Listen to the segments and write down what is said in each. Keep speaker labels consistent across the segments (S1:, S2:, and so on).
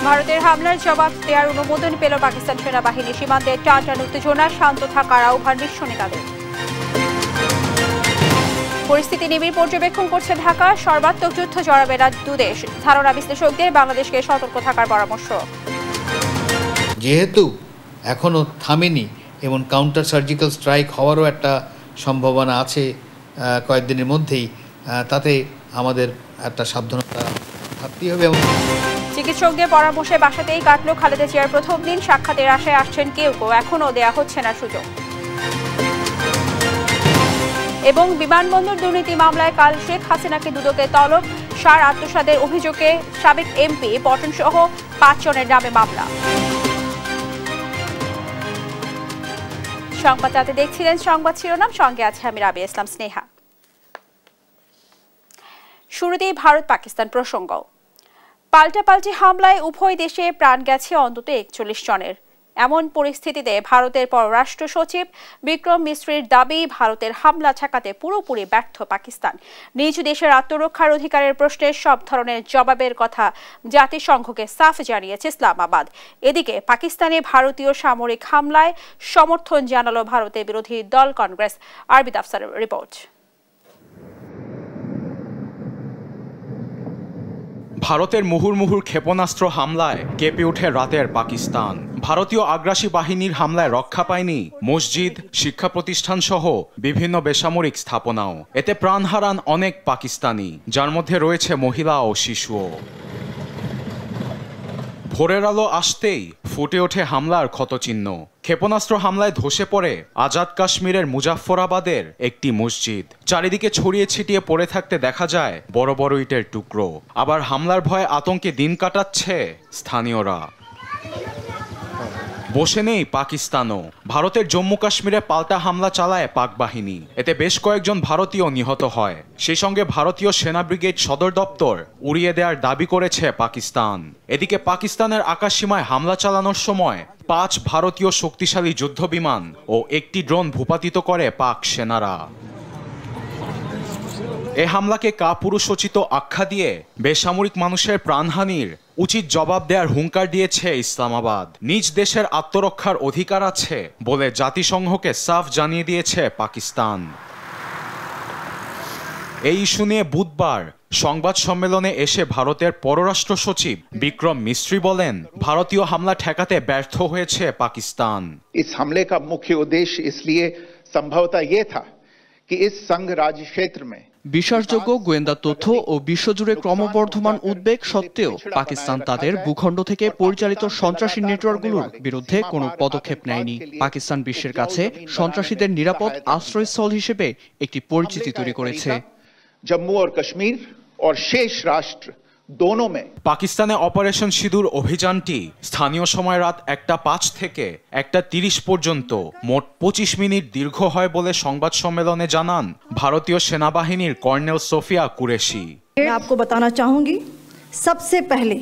S1: ভারতের হামলার জবাব দেওয়ার অনুমোদন পেল পাকিস্তান সেনাবাহিনী। সীমান্তে টানটান উত্তেজনা, শান্ত থাকার আহ্বান বিশ্ব নেতাদের। পরিস্থিতি নিবিড় পর্যবেক্ষণ করছে ঢাকা। সর্বাত্মক যুদ্ধ জড়াবে না দুদেশ। ধারণা বিশ্লেষকদের, বাংলাদেশকে সতর্ক থাকার পরামর্শ।
S2: যেহেতু এখনো থামেনি এবং কাউন্টার সার্জিক্যাল স্ট্রাইক হওয়ারও একটা সম্ভাবনা আছে কয়েকদিনের মধ্যেই, তাতে আমাদের একটা সাবধানতা থাকতেই হবে।
S1: চিকিৎসকদের পরামর্শে বাসাতেই কাটল খালেদা জিয়ার প্রথম দিন। সাক্ষাতের আশায় আসছেন কেউ কেউ, এখনও দেয়া হচ্ছে না সুযোগ। এবং বিমানবন্দর দুর্নীতি মামলায় কাল শেখ হাসিনাকে দুদকে তলব। সার আত্মসাতের অভিযোগে সাবেক এমপি পটন সহ 5 জনের নামে মামলা। সংবাদ রাতে দেখছিলেন সংবাদ শিরোনাম, সঙ্গে আছে আমি রাবিয়া ইসলাম স্নেহা। শুরুতেই ভারত পাকিস্তান প্রসঙ্গ। পাল্টাপাল্টি হামলায় উভয় দেশে প্রাণ গেছে অন্তত 41 জনের। এমন পরিস্থিতিতে ভারতের পররাষ্ট্র সচিব বিক্রম মিশ্রির দাবি, ভারতের হামলা ঠেকাতে পুরোপুরি ব্যর্থ পাকিস্তান। নিজ দেশের আত্মরক্ষার অধিকারের প্রশ্নে সব ধরনের জবাবের কথা জাতিসংঘকে সাফ জানিয়েছে ইসলামাবাদ। এদিকে পাকিস্তানে ভারতীয় সামরিক হামলায় সমর্থন জানালো ভারতের বিরোধী দল কংগ্রেস। আরবিদ আফসারের রিপোর্ট।
S3: ভারতের মুহুর্মুহুর ক্ষেপণাস্ত্র হামলায় কেঁপে ওঠে রাতের পাকিস্তান। ভারতীয় আগ্রাসী বাহিনীর হামলায় রক্ষা পায়নি মসজিদ, শিক্ষা প্রতিষ্ঠান সহ বিভিন্ন বেসামরিক স্থাপনাও। এতে প্রাণ হারান অনেক পাকিস্তানি, যার মধ্যে রয়েছে মহিলা ও শিশুও। ভোরের আলো আসতেই ফুটে ওঠে হামলার ক্ষতচিহ্ন। ক্ষেপণাস্ত্র হামলায় ধসে পড়ে আজাদ কাশ্মীরের মুজাফফরাবাদের একটি মসজিদ। চারিদিকে ছড়িয়ে ছিটিয়ে পড়ে থাকতে দেখা যায় বড় বড় ইটের টুকরো। আবার হামলার ভয়ে আতঙ্কে দিন কাটাচ্ছে স্থানীয়রা। বসে নেই পাকিস্তানও। ভারতের জম্মু কাশ্মীরে পাল্টা হামলা চালায় পাক বাহিনী। এতে বেশ কয়েকজন ভারতীয় নিহত হয়। সেই সঙ্গে ভারতীয় সেনা ব্রিগেড সদর দপ্তর উড়িয়ে দেওয়ার দাবি করেছে পাকিস্তান। এদিকে পাকিস্তানের আকাশসীমায় হামলা চালানোর সময় 5 ভারতীয় শক্তিশালী যুদ্ধবিমান ও একটি ড্রোন ভূপাতিত করে পাক সেনারা। এ হামলাকে কাপুরুষোচিত আখ্যা দিয়ে বেসামরিক মানুষের প্রাণহানির উচিত জবাব দেওয়ার হুঙ্কার দিয়েছে ইসলামাবাদ। নিজ দেশের আত্মরক্ষার অধিকার আছে বলে জাতিসংঘকে সাফ জানিয়ে দিয়েছে পাকিস্তান। এই ইস্যু নিয়ে বুধবার সংবাদ সম্মেলনে এসে ভারতের পররাষ্ট্র সচিব বিক্রম মিশ্রি বলেন, ভারতীয় হামলা ঠেকাতে ব্যর্থ হয়েছে পাকিস্তান।
S4: इस हमले का मुख्य उद्देश्य इसलिए संभवतः ये था कि इस संघ राज्य क्षेत्र में
S5: বিশ্বাসযোগ্য গোয়েন্দা তথ্য ও বিশ্বজুড়ে ক্রমবর্ধমান উদ্বেগ সত্ত্বেও পাকিস্তান তাদের ভূখণ্ড থেকে পরিচালিত সন্ত্রাসী নেটওয়ার্কগুলোর বিরুদ্ধে কোনো পদক্ষেপ নেয়নি। পাকিস্তান বিশ্বের কাছে সন্ত্রাসীদের নিরাপদ আশ্রয়স্থল হিসেবে একটি পরিচিতি তৈরি করেছে।
S4: জম্মু ও কাশ্মীর ও শেষ রাষ্ট্র दोनों में
S3: পাকিস্তানে অপারেশন সিঁদুর অভিযানটি স্থানীয় সময় রাত 1টা 5 থেকে 1টা 30 পর্যন্ত মোট 25 মিনিট দীর্ঘ হয় বলে সংবাদ সম্মেলনে জানান ভারতীয় সেনাবাহিনীর কর্নেল সোফিয়া কুরেশি।
S6: मैं आपको बताना चाहूंगी, सबसे पहले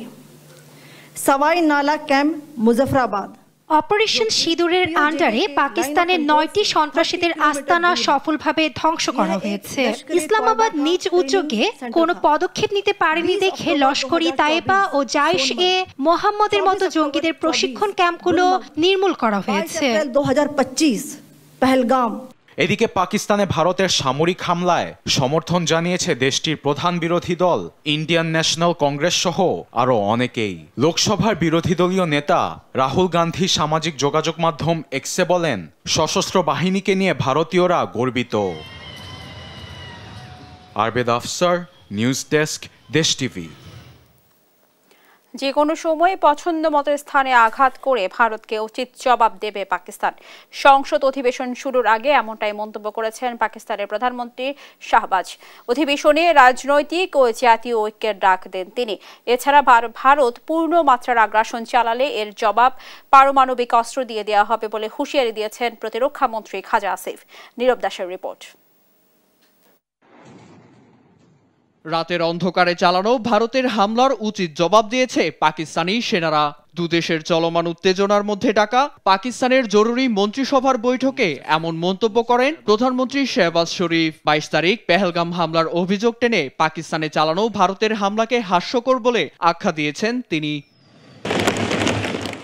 S6: सवाई नाला कैंप मुजफ्फराबाद
S7: অপারেশন সিঁদুরের আন্ডারে পাকিস্তানের 9টি সন্ত্রাসীদের আস্তানা সফলভাবে ধ্বংস করা হয়েছে। ইসলামাবাদ নিজ উদ্যোগে কোনো পদক্ষেপ নিতে পারেনি দেখে লস্করি তায়েবা ও জাইশ-এ মোহাম্মদের মতো জঙ্গিদের প্রশিক্ষণ ক্যাম্পগুলো নির্মূল করা হয়েছে।
S6: 2025 পহেলগাম।
S3: এদিকে পাকিস্তানে ভারতের সামরিক হামলায় সমর্থন জানিয়েছে দেশটির প্রধান বিরোধী দল ইন্ডিয়ান ন্যাশনাল কংগ্রেস সহ আরো অনেকেই। লোকসভার বিরোধী দলীয় নেতা রাহুল গান্ধী সামাজিক যোগাযোগ মাধ্যম এক্সে বলেন, সশস্ত্র বাহিনীকে নিয়ে ভারতীয়রা গর্বিত। আরবেদ আফসার, নিউজ ডেস্ক, দেশ টিভি।
S1: যে কোনো সময় পছন্দ মতো স্থানে আঘাত করে ভারতকে উচিত জবাব দেবে পাকিস্তান। সংসদ অধিবেশন শুরুর আগে এমনটাই মন্তব্য করেছেন পাকিস্তানের প্রধানমন্ত্রী শাহবাজ। অধিবেশনে রাজনৈতিক ও জাতীয় ঐক্যের ডাক দেন তিনি। এছাড়া ভারত পূর্ণ মাত্রার আগ্রাসন চালালে এর জবাব পারমাণবিক অস্ত্র দিয়ে দেওয়া হবে বলে হুঁশিয়ারি দিয়েছেন প্রতিরক্ষা মন্ত্রী খাজা আসিফ। নীরব দাসের রিপোর্ট।
S5: রাতের অন্ধকারে চালানো ভারতের হামলার উচিত জবাব দিয়েছে পাকিস্তানি সেনারা। দুদেশের চলমান উত্তেজনার মধ্যে ডাকা পাকিস্তানের জরুরি মন্ত্রিসভার বৈঠকে এমন মন্তব্য করেন প্রধানমন্ত্রী শেহবাজ শরীফ। 22 তারিখ পেহেলগাম হামলার অভিযোগ টেনে পাকিস্তানে চালানো ভারতের হামলাকে হাস্যকর বলে আখ্যা দিয়েছেন তিনি।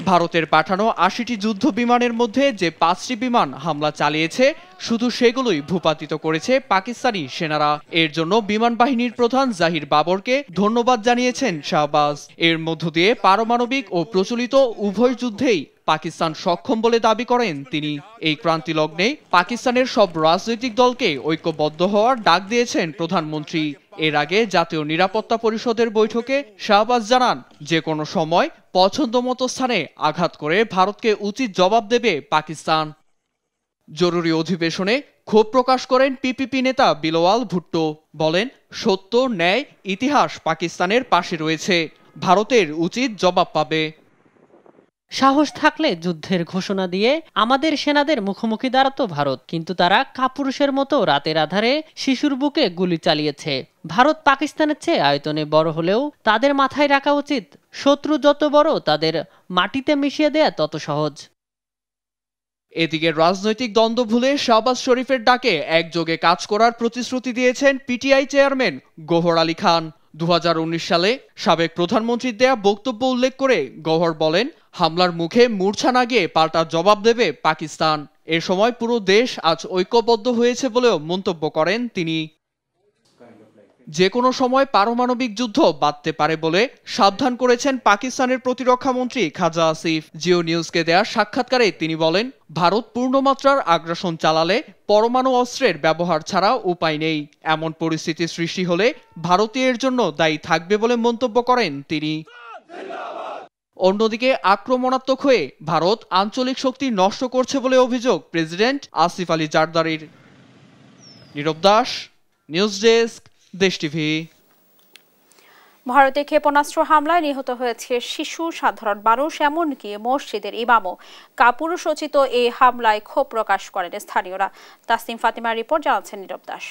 S5: ভারতের পাঠানো ৮০টি যুদ্ধ বিমানের মধ্যে যে ৫টি বিমান হামলা চালিয়েছে শুধু সেগুলোই ভূপাতিত করেছে পাকিস্তানি সেনারা। এর জন্য বিমান বাহিনীর প্রধান জাহির বাবরকে ধন্যবাদ জানিয়েছেন শাহবাজ। এর মধ্য দিয়ে পারমাণবিক ও প্রচলিত উভয় যুদ্ধেই পাকিস্তান সক্ষম বলে দাবি করেন তিনি। এই ক্রান্তি লগ্নে পাকিস্তানের সব রাজনৈতিক দলকে ঐক্যবদ্ধ হওয়ার ডাক দিয়েছেন প্রধানমন্ত্রী। এর আগে জাতীয় নিরাপত্তা পরিষদের বৈঠকে শাহবাজ জানান, যে কোনো সময় পছন্দমতো স্থানে আঘাত করে ভারতকে উচিত জবাব দেবে পাকিস্তান। জরুরি অধিবেশনে ক্ষোভ প্রকাশ করেন পিপিপি নেতা বিলওয়াল ভুট্টো। বলেন, সত্য, ন্যায়, ইতিহাস পাকিস্তানের পাশে রয়েছে, ভারতের উচিত জবাব পাবে।
S8: সাহস থাকলে যুদ্ধের ঘোষণা দিয়ে আমাদের সেনাদের মুখোমুখি দাঁড়াতো ভারত, কিন্তু তারা কাপুরুষের মতো রাতের আধারে শিশুর বুকে গুলি চালিয়েছে। ভারত পাকিস্তানের চেয়ে আয়তনে বড় হলেও তাদের মাথায় রাখা উচিত, শত্রু যত বড় তাদের মাটিতে মিশিয়ে দেয়া তত সহজ।
S5: এদিকে রাজনৈতিক দ্বন্দ্ব ভুলে শাহবাজ শরীফের ডাকে একযোগে কাজ করার প্রতিশ্রুতি দিয়েছেন পিটিআই চেয়ারম্যান গওহর আলী খান। 2019 সালে সাবেক প্রধানমন্ত্রীর দেয়া বক্তব্য উল্লেখ করে গওহর বলেন, হামলার মুখে মূর্ছা না গিয়ে পাল্টা জবাব দেবে পাকিস্তান। এ সময় পুরো দেশ আজ ঐক্যবদ্ধ হয়েছে বলেও মন্তব্য করেন তিনি। যে কোনো সময় পারমাণবিক যুদ্ধ বাধতে পারে বলে সাবধান করেছেন পাকিস্তানের প্রতিরক্ষা মন্ত্রী খাজা আসিফ। জিও নিউজকে দেয়া সাক্ষাৎকারে তিনি বলেন, ভারত পূর্ণমাত্রার আগ্রাসন চালালে পরমাণু অস্ত্রের ব্যবহার ছাড়া উপায় নেই। এমন পরিস্থিতি সৃষ্টি হলে ভারতীয় এর জন্য দায়ী থাকবে বলে মন্তব্য করেন তিনি। অন্যদিকে আক্রমণাত্মক হয়ে ভারত আঞ্চলিক শক্তি নষ্ট করছে বলে অভিযোগ প্রেসিডেন্ট আসিফ আলী জারদারির। নীরব দাস, নিউজ ডেস্ক, দেশ টিভি।
S1: ভারতে ক্ষেপণাস্ত্র হামলায় নিহত হয়েছে শিশু, সাধারণ মানুষ, এমনকি মসজিদের ইমামও। কাপুরুষোচিত এই হামলায় ক্ষোভ প্রকাশ করেন স্থানীয়রা। তাসনিম ফাতিমার রিপোর্ট, জানাচ্ছেন নীরব দাস।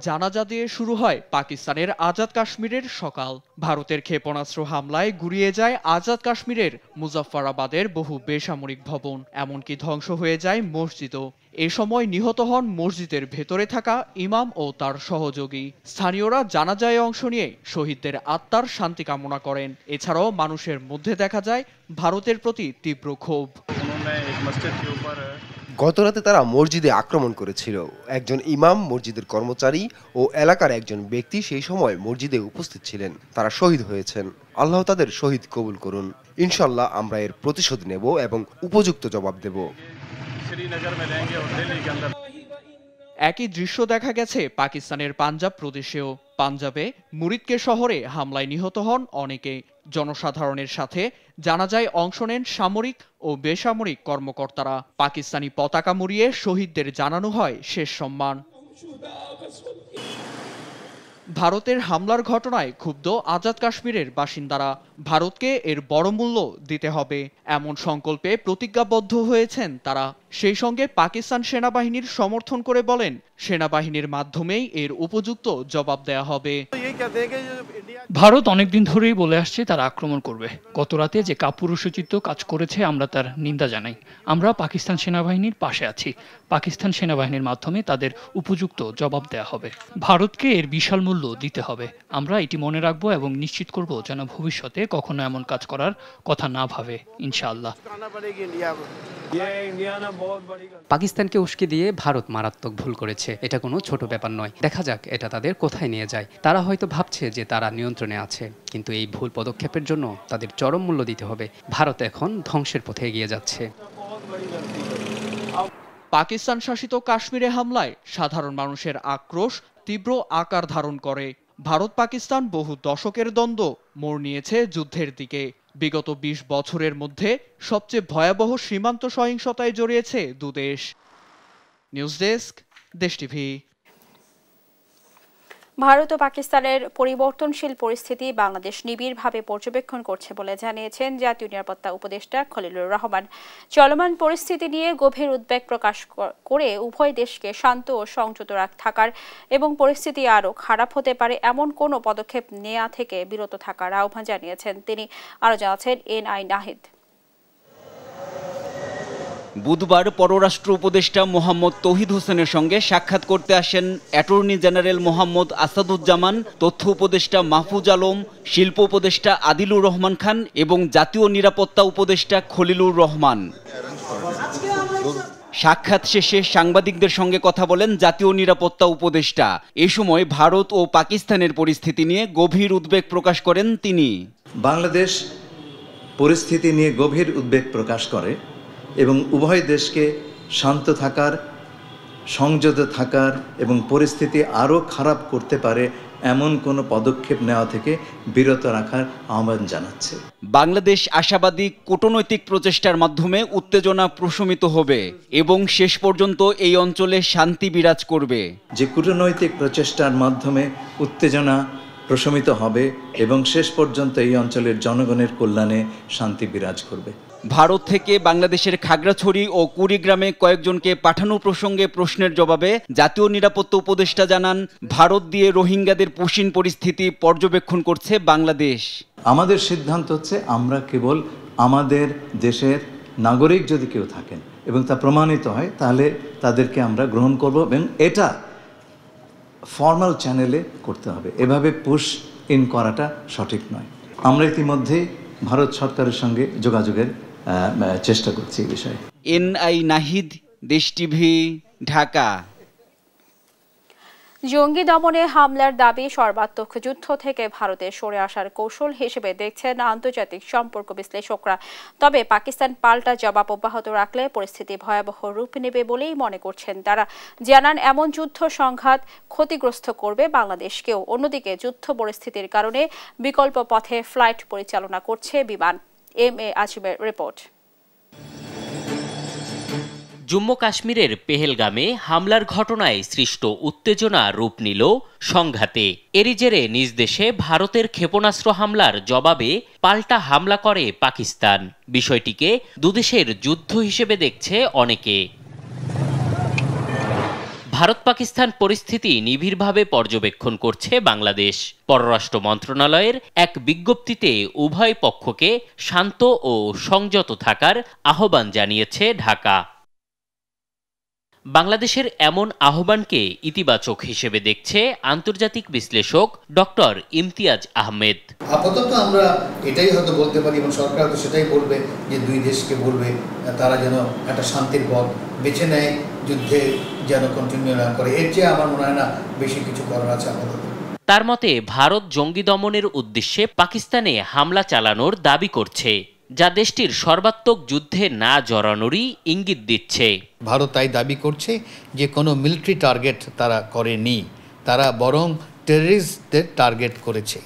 S5: জানাজা দিয়ে শুরু হয় পাকিস্তানের আজাদ কাশ্মীরের সকাল। ভারতের ক্ষেপণাস্ত্র হামলায় গুড়িয়ে যায় আজাদ কাশ্মীরের মুজাফফরাবাদের বহু বেসামরিক ভবন, এমনকি ধ্বংস হয়ে যায় মসজিদও। এ সময় নিহত হন মসজিদের ভেতরে থাকা ইমাম ও তার সহযোগী। স্থানীয়রা জানাজায় অংশ নিয়ে শহীদদের আত্মার শান্তি কামনা করেন। এছাড়াও মানুষের মধ্যে দেখা যায় ভারতের প্রতি তীব্র ক্ষোভ।
S9: গতরাতে তারা মসজিদে আক্রমণ করেছিল। একজন ইমাম, মসজিদের কর্মচারী ও এলাকার একজন ব্যক্তি সেই সময় মসজিদে উপস্থিত ছিলেন। তারা শহীদ হয়েছেন। আল্লাহ তাদের শহীদ কবুল করুন। ইনশাল্লাহ আমরা এর প্রতিশোধ নেব এবং উপযুক্ত জবাব দেব।
S5: একই দৃশ্য দেখা গেছে পাকিস্তানের পাঞ্জাব প্রদেশেও। পাঞ্জাবে মুরিদকে শহরে হামলায় নিহত হন অনেকে। জনসাধারণের সাথে জানাজায় অংশ নেন সামরিক ও বেসামরিক কর্মকর্তারা। পাকিস্তানি পতাকা মুড়িয়ে শহীদদের জানানো হয় শেষ সম্মান। ভারতের হামলার ঘটনায় ক্ষুব্ধ আজাদ কাশ্মীরের বাসিন্দারা। ভারতকে এর বড় মূল্য দিতে হবে এমন সংকল্পে প্রতিজ্ঞাবদ্ধ হয়েছেন তারা। সেই সঙ্গে পাকিস্তান সেনাবাহিনীর সমর্থন করে বলেন, সেনাবাহিনীর মাধ্যমেই এর উপযুক্ত জবাব দেয়া হবে।
S10: ভারত অনেকদিন ধরেই বলে আসছে তারা আক্রমণ করবে। গতরাতে যে কাপুরুষোচিত কাজ করেছে আমরা তার নিন্দা জানাই। আমরা পাকিস্তান সেনাবাহিনীর পাশে আছি। পাকিস্তান সেনাবাহিনীর মাধ্যমে তাদের উপযুক্ত জবাব দেয়া হবে। ভারতকে এর বিশাল মূল্য দিতে হবে। আমরা এটি মনে রাখবো এবং নিশ্চিত করব যেন ভবিষ্যতে কখনো এমন কাজ করার কথা না ভাবে, ইনশাআল্লাহ।
S11: পাকিস্তানকে উস্কে দিয়ে ভারত মারাত্মক ভুল করেছে। এটা কোনো ছোট ব্যাপার নয়। দেখা যাক এটা তাদের কোথায় নিয়ে যায়। তারা হয়তো ভাবছে যে তারা নিয়ন্ত্রণে আছে, কিন্তু এই ভুল পদক্ষেপের জন্য তাদের চরম মূল্য দিতে হবে। ভারত এখন ধ্বংসের পথে এগিয়ে যাচ্ছে।
S5: পাকিস্তান শাসিত কাশ্মীরে হামলায় সাধারণ মানুষের আক্রোশ তীব্র আকার ধারণ করে। ভারত পাকিস্তান বহু দশকের দ্বন্দ্ব মোড় নিয়েছে যুদ্ধের দিকে। বিগত 20 বছরের মধ্যে সবচেয়ে ভয়াবহ সীমান্ত সহিংসতায় জড়িয়েছে দুদেশ। নিউজ ডেস্ক, দেশ টিভি।
S1: ভারত ও পাকিস্তানের পরিবর্তনশীল পরিস্থিতি বাংলাদেশ নিবিড়ভাবে পর্যবেক্ষণ করছে বলে জানিয়েছেন জাতীয় নিরাপত্তা উপদেষ্টা খলিলুর রহমান। চলমান পরিস্থিতি নিয়ে গভীর উদ্বেগ প্রকাশ করে উভয় দেশকে শান্ত ও সংযত থাকার এবং পরিস্থিতি আরও খারাপ হতে পারে এমন কোনো পদক্ষেপ নেওয়া থেকে বিরত থাকার আহ্বান জানিয়েছেন তিনি। আরও জানাচ্ছেন এনআই নাহিদ।
S12: বুধবার পররাষ্ট্র উপদেষ্টা মোহাম্মদ তৌহিদ হোসেনের সঙ্গে সাক্ষাৎ করতে আসেন অ্যাটর্নি জেনারেল মোহাম্মদ আসাদুজ্জামান, তথ্য উপদেষ্টা মাহফুজ আলম, শিল্প উপদেষ্টা আদিলুর রহমান খান এবং জাতীয় নিরাপত্তা উপদেষ্টা খলিলুর রহমান। সাক্ষাৎ শেষে সাংবাদিকদের সঙ্গে কথা বলেন জাতীয় নিরাপত্তা উপদেষ্টা। এ সময় ভারত ও পাকিস্তানের পরিস্থিতি নিয়ে গভীর উদ্বেগ প্রকাশ করেন তিনি।
S13: বাংলাদেশ পরিস্থিতি নিয়ে গভীর উদ্বেগ প্রকাশ করে এবং উভয় দেশকে শান্ত থাকার, সংযত থাকার এবং পরিস্থিতি আরও খারাপ করতে পারে এমন কোনো পদক্ষেপ নেওয়া থেকে বিরত রাখার আহ্বান জানাচ্ছে।
S12: বাংলাদেশ আশাবাদী কূটনৈতিক প্রচেষ্টার মাধ্যমে উত্তেজনা প্রশমিত হবে এবং শেষ পর্যন্ত এই অঞ্চলে শান্তি বিরাজ করবে।
S13: যে কূটনৈতিক প্রচেষ্টার মাধ্যমে উত্তেজনা প্রশমিত হবে এবং শেষ পর্যন্ত এই অঞ্চলের জনগণের কল্যাণে শান্তি বিরাজ করবে।
S12: ভারত থেকে বাংলাদেশের খাগড়াছড়ি ও কুড়িগ্রামে কয়েকজনকে পাঠানো প্রসঙ্গে প্রশ্নের জবাবে জাতীয় নিরাপত্তা উপদেষ্টা জানান, ভারত দিয়ে রোহিঙ্গাদের পুশিন পরিস্থিতি পর্যবেক্ষণ করছে বাংলাদেশ।
S13: আমাদের সিদ্ধান্ত হচ্ছে আমরা কেবল আমাদের দেশের নাগরিক যদি কেউ থাকেন এবং তা প্রমাণিত হয় তাহলে তাদেরকে আমরা গ্রহণ করব এবং এটা ফর্মাল চ্যানেলে করতে হবে। এভাবে পুশ ইন করাটা সঠিক নয়। আমরা ইতিমধ্যে ভারত সরকারের সঙ্গে যোগাযোগের চেষ্টা করছি এই বিষয়ে।
S12: এনআই নাহিদ, দেশ টিভি, ঢাকা।
S1: জঙ্গি দমনে হামলার দাবি সর্বাত্মক যুদ্ধ থেকে ভারতের সরে আসার কৌশল হিসেবে দেখছেন আন্তর্জাতিক সম্পর্ক বিশ্লেষকরা। তবে পাকিস্তান পাল্টা জবাব অব্যাহত রাখলে পরিস্থিতি ভয়াবহ রূপ নেবে বলেই মনে করছেন তারা। জানান, এমন যুদ্ধ সংঘাত ক্ষতিগ্রস্ত করবে বাংলাদেশকেও। অন্যদিকে যুদ্ধ পরিস্থিতির কারণে বিকল্প পথে ফ্লাইট পরিচালনা করছে বিমান। এম.এ. আজিমের রিপোর্ট।
S14: জম্মু কাশ্মীরের পেহেলগামে হামলার ঘটনায় সৃষ্ট উত্তেজনা রূপ নিল সংঘাতে। এরই জেরে নিজ দেশে ভারতের ক্ষেপণাস্ত্র হামলার জবাবে পাল্টা হামলা করে পাকিস্তান। বিষয়টিকে দুদেশের যুদ্ধ হিসেবে দেখছে অনেকে। ভারত পাকিস্তান পরিস্থিতি নিবিড়ভাবে পর্যবেক্ষণ করছে বাংলাদেশ। পররাষ্ট্র মন্ত্রণালয়ের এক বিজ্ঞপ্তিতে উভয় পক্ষকে শান্ত ও সংযত থাকার আহ্বান জানিয়েছে ঢাকা। বাংলাদেশের এমন আহ্বানকে ইতিবাচক হিসেবে দেখছে আন্তর্জাতিক বিশ্লেষক ডক্টর ইমতিয়াজ আহমেদ।
S2: আপাতত আমরা এটাই হয়তো বলতে পারি এবং সরকার তো সেটাই বলবে যে দুই দেশকে বলবে তারা যেন একটা শান্তির পথ বেছে নেয়, যুদ্ধে যেন কন্টিনিউ না করে। এর চেয়ে আমার মনে হয় না বেশি কিছু করার আছে আপাতত।
S14: তার মতে ভারত জঙ্গি দমনের উদ্দেশ্যে পাকিস্তানে হামলা চালানোর দাবি করছে, যা দেশটির সর্বাত্মক যুদ্ধে না জড়ানোরই ইঙ্গিত দিচ্ছে।
S2: ভারত তাই দাবি করছে যে কোনো মিলিটারি টার্গেট তারা করেনি, তারা বরং টেররিস্টদের টার্গেট করেছে।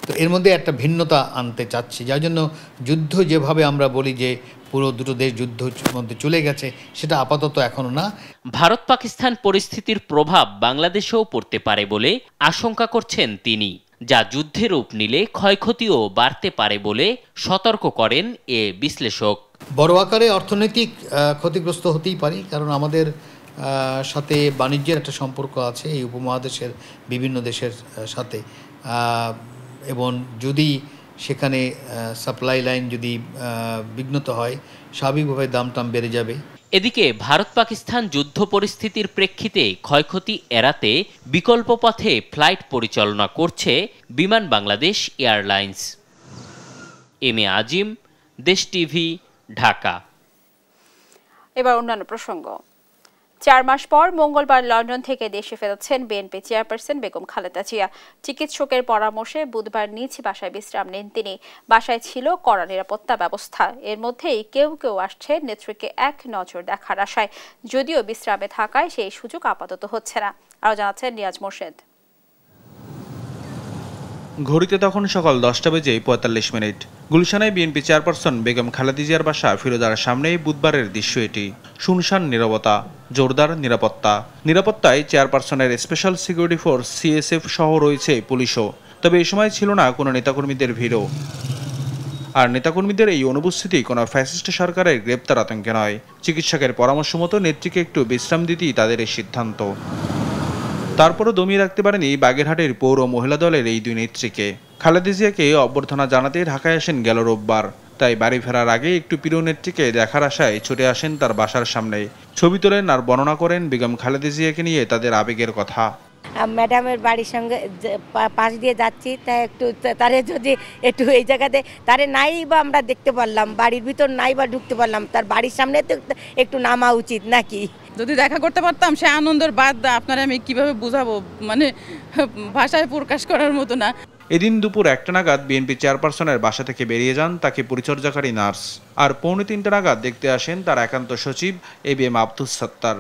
S2: তো এর মধ্যে একটা ভিন্নতা আনতে চাচ্ছে, যার জন্য যুদ্ধ যেভাবে আমরা বলি যে পুরো দুটো দেশ যুদ্ধের মধ্যে চলে গেছে, সেটা আপাতত এখনো না।
S14: ভারত পাকিস্তান পরিস্থিতির প্রভাব বাংলাদেশেও পড়তে পারে বলে আশঙ্কা করছেন তিনি, যা যুদ্ধের রূপ নিলে ক্ষয়ক্ষতিও বাড়তে পারে বলে সতর্ক করেন এ বিশ্লেষক।
S2: বড় আকারে অর্থনৈতিক ক্ষতিগ্রস্ত হতেই পারে, কারণ আমাদের সাথে বাণিজ্যের একটা সম্পর্ক আছে এই উপমহাদেশের বিভিন্ন দেশের সাথে, এবং যদি সেখানে সাপ্লাই লাইন যদি বিঘ্নিত হয়, স্বাভাবিকভাবে দাম টাম বেড়ে যাবে।
S14: এদিকে ভারত পাকিস্তান যুদ্ধ পরিস্থিতির প্রেক্ষিতে ক্ষয়ক্ষতি এড়াতে বিকল্প পথে ফ্লাইট পরিচালনা করছে বিমান বাংলাদেশ এয়ারলাইন্স। এম.এ. আজিম, দেশ টিভি, ঢাকা।
S1: এবার অন্যান্য প্রসঙ্গ। 4 মাস পর মঙ্গলবার লন্ডন থেকে দেশে ফেরছেন বিএনপি চেয়ারপারসন বেগম খালেদা জিয়া। চিকিৎসকের পরামর্শে বুধবার নিজ বাসায় বিশ্রাম নেন তিনি। বাসায় ছিল কড়া নিরাপত্তা ব্যবস্থা। এর মধ্যেই কেউ কেউ আসছে নেত্রীকে এক নজর দেখার আশায়, যদিও বিশ্রামে থাকায় সেই সুযোগ আপাতত হচ্ছে না। আরও জানাচ্ছেন নিয়াজ মোর্শেদ।
S15: ঘড়িতে তখন সকাল 10:45 গুলশানে বিএনপি চেয়ারপারসন বেগম খালেদা জিয়ার বাসা ফিরোজার সামনেই বুধবারের দৃশ্য এটি। শুনশান নীরবতা, জোরদার নিরাপত্তায় চেয়ারপারসনের স্পেশাল সিকিউরিটি ফোর্স সিএসএফ সহ রয়েছে পুলিশও। তবে এই সময় ছিল না কোনো নেতাকর্মীদের ভিড়ও। আর নেতাকর্মীদের এই অনুপস্থিতি কোনো ফ্যাসিস্ট সরকারের গ্রেপ্তার আতঙ্কে নয়। চিকিৎসকের পরামর্শ মতো নেত্রীকে একটু বিশ্রাম দিতেই তাদের এই সিদ্ধান্ত। তারপরও দমিয়ে রাখতে পারেনি বাগেরহাটের পৌর মহিলা দলের এই দুই নেত্রীকে। খালেদা জিয়াকে অভ্যর্থনা জানাতে ঢাকায় আসেন গেল রোববার। তাই বাড়ি ফেরার আগে একটু প্রিয় নেত্রীকে দেখার আশায় ছুটে আসেন তার বাসার সামনে। ছবি তোলেন আর বর্ণনা করেন বেগম খালেদা জিয়াকে নিয়ে তাদের আবেগের কথা।
S16: ম্যাডামের বাড়ির সঙ্গে পাশ দিয়ে যাচ্ছি, তাই একটু তারে যদি একটু এই জায়গাতে তারে নাই বা আমরা দেখতে পারলাম, বাড়ির ভিতর নাই বা ঢুকতে পারলাম, তার বাড়ির সামনে তো একটু নামা উচিত নাকি?
S17: যদি দেখা করতে পারতাম সে আনন্দের বাদ আপনারা আমি কিভাবে বুঝাবো, মানে ভাষায় প্রকাশ করার মতো না।
S15: এদিন দুপুর 1টা নাগাদ বিএনপি চেয়ারপারসনের বাসা থেকে বেরিয়ে যান তাকে পরিচর্যাকারী নার্স, আর 2:45 নাগাদ দেখতে আসেন তার একান্ত সচিব ABM আব্দুস সাত্তার।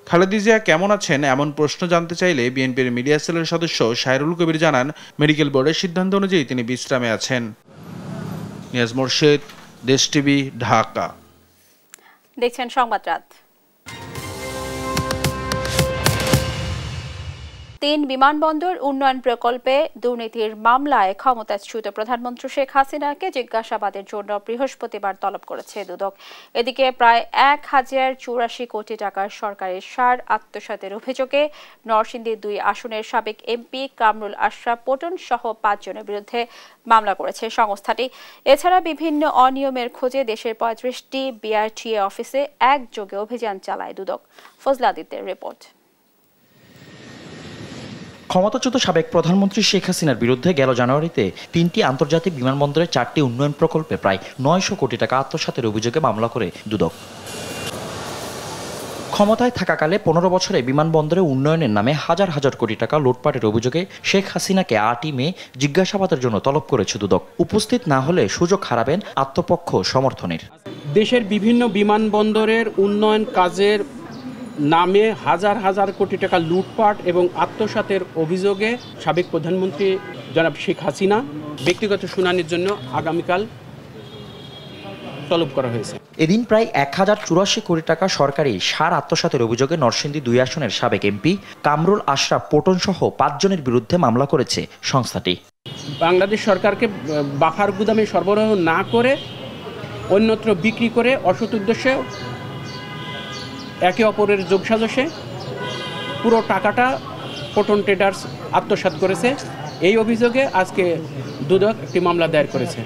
S15: খালেদা জিয়া কেমন আছেন এমন প্রশ্ন জানতে চাইলে বিএনপির মিডিয়া সেলের সদস্য শায়রুল কবির জানান, মেডিকেল বোর্ডের সিদ্ধান্ত অনুযায়ী তিনি বিশ্রামে আছেন। নিয়াজ মোর্শেদ, দেশ টিভি, ঢাকা।
S1: দেখছেন সংবাদ রাত। 3 বিমানবন্দর উন্নয়ন প্রকল্পে দুর্নীতির মামলায় ক্ষমতাচ্যুত প্রধানমন্ত্রী শেখ হাসিনাকে জিজ্ঞাসাবাদের জন্য বৃহস্পতিবার তলব করেছে দুদক। এদিকে প্রায় 1084 কোটি টাকার সরকারি সার আত্মসাতের অভিযোগে নরসিংদী 2 আসনের সাবেক এমপি কামরুল আশরাফ পটন সহ 5 জনের বিরুদ্ধে মামলা করেছে সংস্থাটি। এছাড়া বিভিন্ন অনিয়মের খোঁজে দেশের 35টি BRTA অফিসে একযোগে অভিযান চালায় দুদক। ফজলা আদিত্যের রিপোর্ট।
S18: ক্ষমতাচ্যুত সাবেক প্রধানমন্ত্রী শেখ হাসিনার বিরুদ্ধে গেল জানুয়ারিতে 3টি আন্তর্জাতিক বিমানবন্দরের 4টি উন্নয়ন প্রকল্পে প্রায় 900 কোটি টাকা আত্মসাতের অভিযোগে মামলা করে দুদক। ক্ষমতায় থাকাকালে 15 বছরে বিমানবন্দরে উন্নয়নের নামে হাজার হাজার কোটি টাকা লুটপাটের অভিযোগে শেখ হাসিনাকে 8ই মে জিজ্ঞাসাবাদের জন্য তলব করেছে দুদক। উপস্থিত না হলে সুযোগ হারাবেন আত্মপক্ষ সমর্থনের।
S19: দেশের বিভিন্ন বিমানবন্দরের উন্নয়ন কাজের নামে হাজার হাজার কোটি টাকা লুটপাট এবং আত্মসাতের অভিযোগে সাবেক প্রধানমন্ত্রী জনাব শেখ হাসিনা ব্যক্তিগত শুনানির জন্য আগামীকাল তলব করা হয়েছে।
S18: এদিন প্রায় 1084 কোটি টাকা সরকারি সার আত্মসাতের অভিযোগে নরসিংদী 2 আসনের সাবেক এমপি কামরুল আশরাফ পটন সহ 5 জনের বিরুদ্ধে মামলা করেছে সংস্থাটি।
S19: বাংলাদেশ সরকারকে বাফার গুদামে সরবরাহ না করে অন্যত্র বিক্রি করে অসৎ উদ্দেশ্যে একে অপরের যোগসাজশে পুরো টাকাটা পটন ট্রেডার্স আত্মসাৎ করেছে। এই অভিযোগে আজকে দুদক একটি মামলা দায়ের করেছে।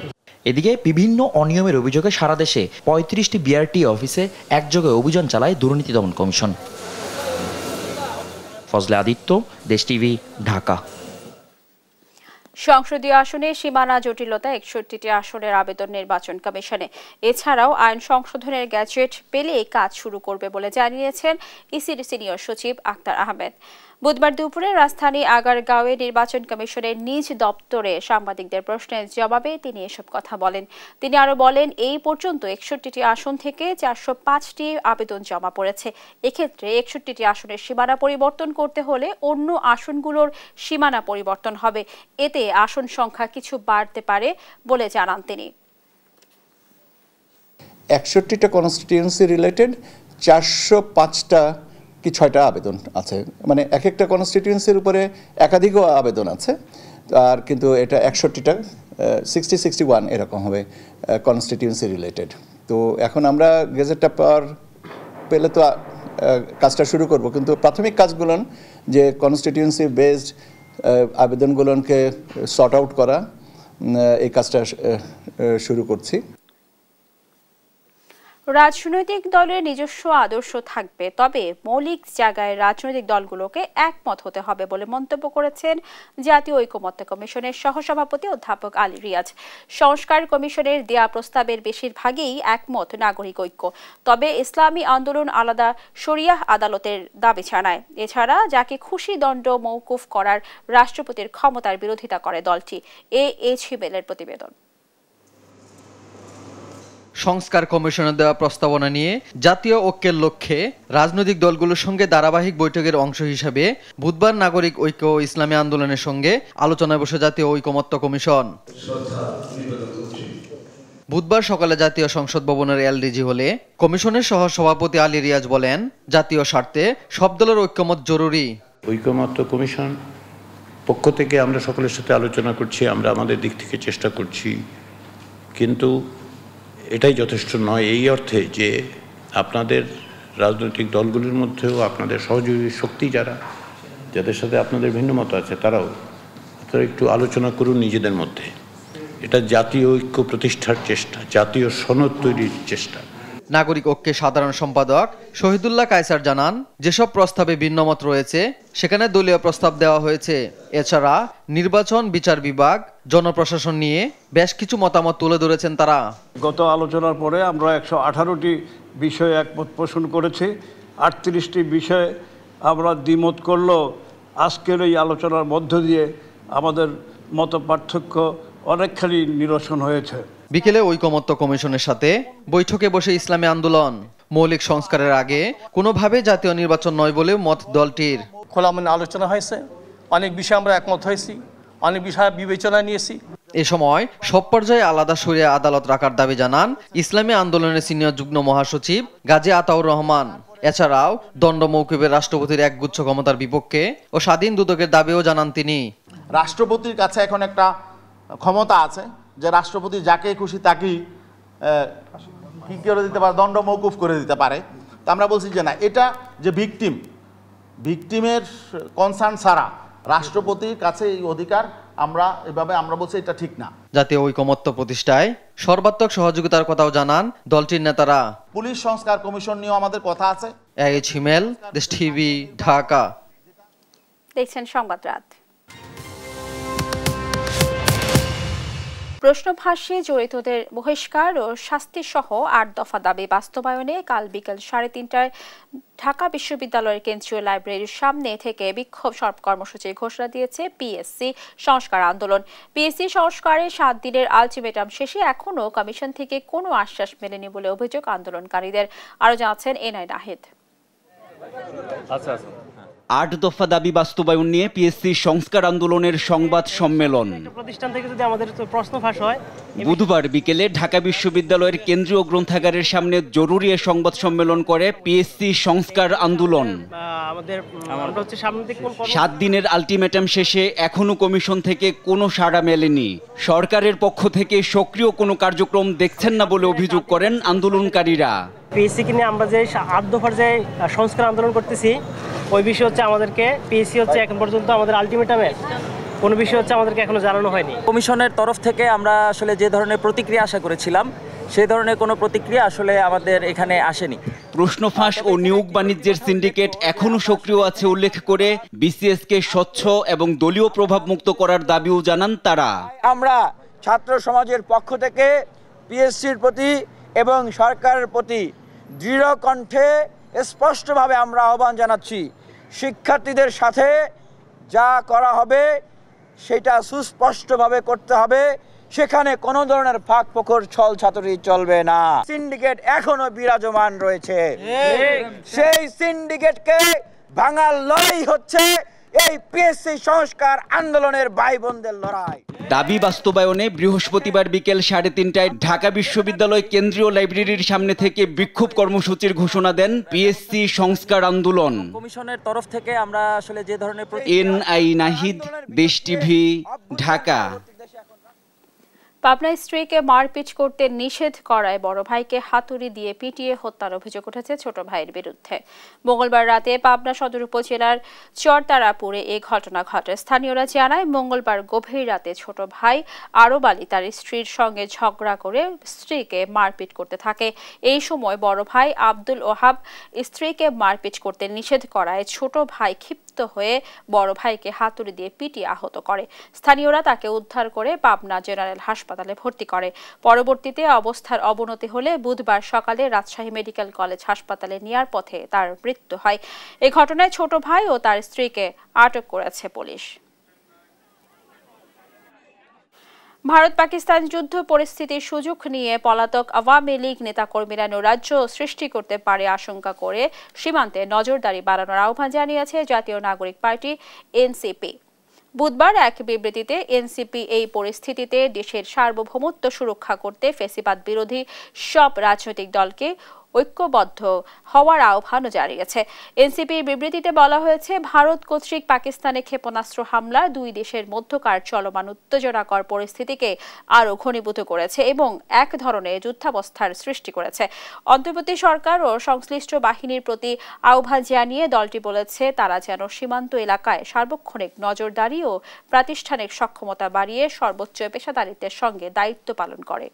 S18: এদিকে বিভিন্ন অনিয়মের অভিযোগে সারা দেশে 35টি BRTA অফিসে একযোগে অভিযান চালায় দুর্নীতি দমন কমিশন। ফজলে আদিত্য, দেশ টিভি, ঢাকা।
S1: সংসদীয় আসনে সীমানা জটিলতা 61টি আসনের আবেদন নির্বাচন কমিশনে। এছাড়াও আইন সংশোধনের গ্যাজেট পেলে কাজ শুরু করবে বলে জানিয়েছেন ইসির সিনিয়র সচিব আক্তার আহমেদ। বুধবার দুপুরে রাজধানী আগারগাঁওয়ে নির্বাচন কমিশনের নিজ দপ্তরে সাংবাদিকদের প্রশ্নের জবাবে তিনি এসব কথা বলেন। তিনি আরো বলেন, এই পর্যন্ত 61টি আসন থেকে 405টি আবেদন জমা পড়েছে। এক্ষেত্রে 61টি আসনের সীমানা পরিবর্তন করতে হলে অন্য আসনগুলোর সীমানা পরিবর্তন হবে। এতে আসন সংখ্যা কিছু বাড়তে পারে বলে জানান তিনি।
S20: 61টা কনস্টিটিউয়েন্সি রিলেটেড 405টা কি 6টা আবেদন আছে, মানে এক একটা কনস্টিটিউয়েন্সির উপরে একাধিক আবেদন আছে। আর কিন্তু এটা 61টা 61 এরকম হবে কনস্টিটিউয়েন্সি রিলেটেড। তো এখন আমরা গেজেটটা পেলে তো কাজটা শুরু করব, কিন্তু প্রাথমিক কাজগুলো যে কনস্টিটিউয়েন্সি বেসড আবেদনগুলোকে সর্ট আউট করা, এই কাজটা শুরু করছি।
S1: রাজনৈতিক দলের নিজস্ব আদর্শ থাকবে, তবে মৌলিক জায়গায় রাজনৈতিক দলগুলোকে একমত হতে হবে বলে মন্তব্য করেছেন জাতীয় ঐকমত্য কমিশনের সহসভাপতি অধ্যাপক আলী রিয়াজ। সংস্কার কমিশনের দেয়া প্রস্তাবের বেশিরভাগই একমত নাগরিক ঐক্য, তবে ইসলামী আন্দোলন আলাদা শরিয়াহ আদালতের দাবি জানায়। এছাড়া যাকে খুশি দণ্ড মওকুফ করার রাষ্ট্রপতির ক্ষমতার বিরোধিতা করে দলটি। এছিবেলের প্রতিবেদন।
S21: সংস্কার কমিশনের দেওয়া প্রস্তাবনা নিয়ে জাতীয় ঐক্যের লক্ষ্যে রাজনৈতিক দলগুলোর সঙ্গে ধারাবাহিক বৈঠকের অংশ হিসাবে বুধবার নাগরিক ঐক্য ও ইসলামী আন্দোলনের সঙ্গে আলোচনায় বসে জাতীয় ঐকমত্য কমিশন। বুধবার সকালে জাতীয় সংসদ ভবনের এলডিজি হলে কমিশনের সহ সভাপতি আলী রিয়াজ বলেন, জাতীয় স্বার্থে সব দলের ঐকমত জরুরি।
S22: ঐকমত্য কমিশন পক্ষ থেকে আমরা সকলের সাথে আলোচনা করছি, আমরা আমাদের দিক থেকে চেষ্টা করছি, কিন্তু এটাই যথেষ্ট নয় এই অর্থে যে আপনাদের রাজনৈতিক দলগুলির মধ্যেও আপনাদের সহযোগী শক্তি যাদের সাথে আপনাদের ভিন্ন মত আছে, তারাও একটু আলোচনা করুন নিজেদের মধ্যে, এটা জাতীয় ঐক্য প্রতিষ্ঠার চেষ্টা, জাতীয় সনদ তৈরির চেষ্টা।
S21: নাগরিক ঐক্যের সাধারণ সম্পাদক শহীদুল্লাহ কায়সার জানান, যেসব প্রস্তাবে ভিন্নমত রয়েছে সেখানে দলীয় প্রস্তাব দেওয়া হয়েছে। এছাড়া নির্বাচন, বিচার বিভাগ, জনপ্রশাসন নিয়ে বেশ কিছু মতামত তুলে ধরেছেন তারা।
S4: গত আলোচনার পরে আমরা 118টি বিষয়ে একমত পোষণ করেছি। 38টি বিষয়ে আমরা দ্বিমত করলেও আজকের এই আলোচনার মধ্য দিয়ে আমাদের মত পার্থক্য অনেকখানি নিরসন হয়েছে।
S21: বিকেলে ঐকমত্য কমিশনের সাথে বৈঠকে বসে ইসলামী আন্দোলন মৌলিক সংস্কারের আগে কোনোভাবে জাতীয় নির্বাচন নয় বলেও মত দলটির।
S7: খোলামেলা আলোচনা হয়েছে, অনেক বিষয়ে আমরা একমত হয়েছি, অনেক বিষয় বিবেচনায় নিয়েছি।
S21: এ সময় সব পর্যায়ে আলাদা শরিয়া আদালত রাখার দাবি জানান ইসলামী আন্দোলনের সিনিয়র যুগ্ম মহাসচিব গাজী আতাউর রহমান। এছাড়াও দণ্ড মওকুফের রাষ্ট্রপতির একগুচ্ছ ক্ষমতার বিপক্ষে ও স্বাধীন দুদকের দাবিও জানান তিনি।
S23: রাষ্ট্রপতির কাছে এখন একটা ক্ষমতা আছে যে রাষ্ট্রপতি যাকে খুশি তাকেই কি করে দিতে পারে, দণ্ড মওকুফ করে দিতে পারে। তা আমরা বলছি যে না, এটা যে ভিকটিমের কনসার্ন ছাড়া রাষ্ট্রপতির কাছে এই অধিকার আমরা বলছি এটা ঠিক না।
S21: জাতীয় ঐকমত্য প্রতিষ্ঠায় সর্বাত্মক সহযোগিতার কথাও জানান দলটির নেতারা।
S23: পুলিশ সংস্কার কমিশন নিয়েও আমাদের কথা আছে।
S21: এইচ হিমেল, দেশ টিভি, ঢাকা।
S1: দেখছেন সংবাদ রাত। প্রশ্নভাষে জড়িতদের বহিষ্কার ও শাস্তি সহ 8 দফা দাবি বাস্তবায়নে কাল বিকেল 3:30টায় ঢাকা বিশ্ববিদ্যালয়ের কেন্দ্রীয় লাইব্রেরির সামনে থেকে বিক্ষোভ কর্মসূচির ঘোষণা দিয়েছে পিএসসি সংস্কার আন্দোলন। পিএসসি সংস্কারের 7 দিনের আলটিমেটাম শেষে এখনও কমিশন থেকে কোনো আশ্বাস মেলেনি বলে অভিযোগ আন্দোলনকারীদের। আরো জানাচ্ছেন এনআই নাহিদ।
S12: 8 দফা দাবি বাস্তবায়ন নিয়ে পিএসসি সংস্কার আন্দোলনের সংবাদ সম্মেলন
S24: প্রতিষ্ঠান থেকে যদি আমাদের প্রশ্ন ফাঁস হয়।
S12: বুধবার বিকেলে ঢাকা বিশ্ববিদ্যালয়ের কেন্দ্রীয় গ্রন্থাগারের সামনে জরুরি সংবাদ সম্মেলন করে পিএসসি সংস্কার আন্দোলন।
S24: আমাদের
S12: 7 দিনের আলটিমেটাম শেষে এখনো কমিশন থেকে কোনো সাড়া মেলেনি। সরকারের পক্ষ থেকে সক্রিয় কোনো কার্যক্রম দেখছেন না বলে অভিযোগ করেন আন্দোলনকারীরা।
S24: পিএসসিকে নিয়ে আমরা যে 8 দফার যে সংস্কার আন্দোলন করতেছি, ওই বিষয় হচ্ছে আমাদেরকে পিএসসি হচ্ছে এখন পর্যন্ত আমাদের আলটিমেটামে কোনো বিষয় হচ্ছে আমাদেরকে এখনো জানানো হয়নি।
S25: কমিশনের তরফ থেকে আমরা আসলে যে ধরনের প্রতিক্রিয়া আশা করেছিলাম সেই ধরনের কোনো প্রতিক্রিয়া আসলে আমাদের এখানে আসেনি।
S12: প্রশ্ন ফাঁস ও নিয়োগ বাণিজ্যের সিন্ডিকেট এখনো সক্রিয় আছে উল্লেখ করে বিসিএসকে স্বচ্ছ এবং দলীয় প্রভাব মুক্ত করার দাবিও জানান তারা।
S25: আমরা ছাত্র সমাজের পক্ষ থেকে পিএসসির প্রতি এবং সরকারের প্রতি দৃঢ় কণ্ঠে স্পষ্টভাবে আমরা আহ্বান জানাচ্ছি, শিক্ষার্থীদের সাথে যা করা হবে সেটা সুস্পষ্টভাবে করতে হবে, সেখানে কোনো ধরনের ফাঁক ফোকর ছল ছাতুরি চলবে না। সিন্ডিকেট এখনো বিরাজমান রয়েছে, সেই সিন্ডিকেটকে ভাঙার লড়াই হচ্ছে এই পিএসসি সংস্কার আন্দোলনের ভাই বোনদের লড়াই।
S12: দাবি বাস্তবায়নে বৃহস্পতিবার বিকেল 3:30টায় ঢাকা বিশ্ববিদ্যালয় কেন্দ্রীয় লাইব্রেরির সামনে থেকে বিক্ষোভ কর্মসূচির ঘোষণা দেন পিএসসি সংস্কার আন্দোলন।
S25: কমিশনের তরফ থেকে আমরা আসলে যে ধরনের
S12: এনআই নাহিদ, দেশ টিভি, ঢাকা।
S1: পাবনায় স্ত্রীকে মারপিট করতে নিষেধ করায় বড় ভাইকে হাতুড়ি দিয়ে পিটিয়ে হত্যার অভিযোগ উঠেছে ছোট ভাইয়ের বিরুদ্ধে। মঙ্গলবার রাতে পাবনা সদর উপজেলার চরতারাপুরে এই ঘটনা ঘটে। স্থানীয়রা জানায়, মঙ্গলবার গভীর রাতে ছোট ভাই আরব আলী তার স্ত্রীর সঙ্গে ঝগড়া করে স্ত্রীকে মারপিট করতে থাকে। এই সময় বড় ভাই আব্দুল ওহাব স্ত্রীকে মারপিট করতে নিষেধ করায় ছোট ভাই ক্ষিপ্ত হয়ে বড় ভাইকে হাতুড়ি দিয়ে পিটিয়ে আহত করে। স্থানীয়রা তাকে উদ্ধার করে পাবনা জেনারেল হাসপাতালে ভর্তি করে। পরবর্তীতে অবস্থার অবনতি হলে বুধবার সকালে রাজশাহী মেডিকেল কলেজ হাসপাতালে নেয়ার পথে তার মৃত্যু হয়। এই ঘটনায় ছোট ভাই ও তার স্ত্রীকে আটক করেছে পুলিশ। ভারত পাকিস্তান যুদ্ধ পরিস্থিতির সুযোগ নিয়ে পলাতক আওয়ামী লীগ নেতাকর্মীরা নৈরাজ্য সৃষ্টি করতে পারে আশঙ্কা করে সীমান্তে নজরদারি বাড়ানোর আহ্বান জানিয়েছে জাতীয় নাগরিক পার্টি এনসিপি। বুধবার এক বিবৃতিতে এনসিপি এই পরিস্থিতিতে দেশের সার্বভৌমত্ব সুরক্ষা করতে ফ্যাসিবাদ বিরোধী সব রাজনৈতিক দলকে ঐক্যবদ্ধ হওয়ার আহ্বানও জানিয়েছে। এনসিপির বিবৃতিতে বলা হয়েছে, ভারত কর্তৃক পাকিস্তানে ক্ষেপণাস্ত্র হামলা দুই দেশের মধ্যকার চলমান উত্তেজনাকর পরিস্থিতিকে আরও ঘনীভূত করেছে এবং এক ধরনের যুদ্ধাবস্থার সৃষ্টি করেছে। অন্তর্বর্তী সরকার ও সংশ্লিষ্ট বাহিনীর প্রতি আহ্বান জানিয়ে দলটি বলেছে, তারা যেন সীমান্ত এলাকায় সার্বক্ষণিক নজরদারি ও প্রাতিষ্ঠানিক সক্ষমতা বাড়িয়ে সর্বোচ্চ পেশাদারিত্বের সঙ্গে দায়িত্ব পালন করে।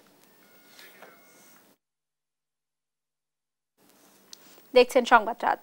S1: দেখছেন সংবাদ রাত।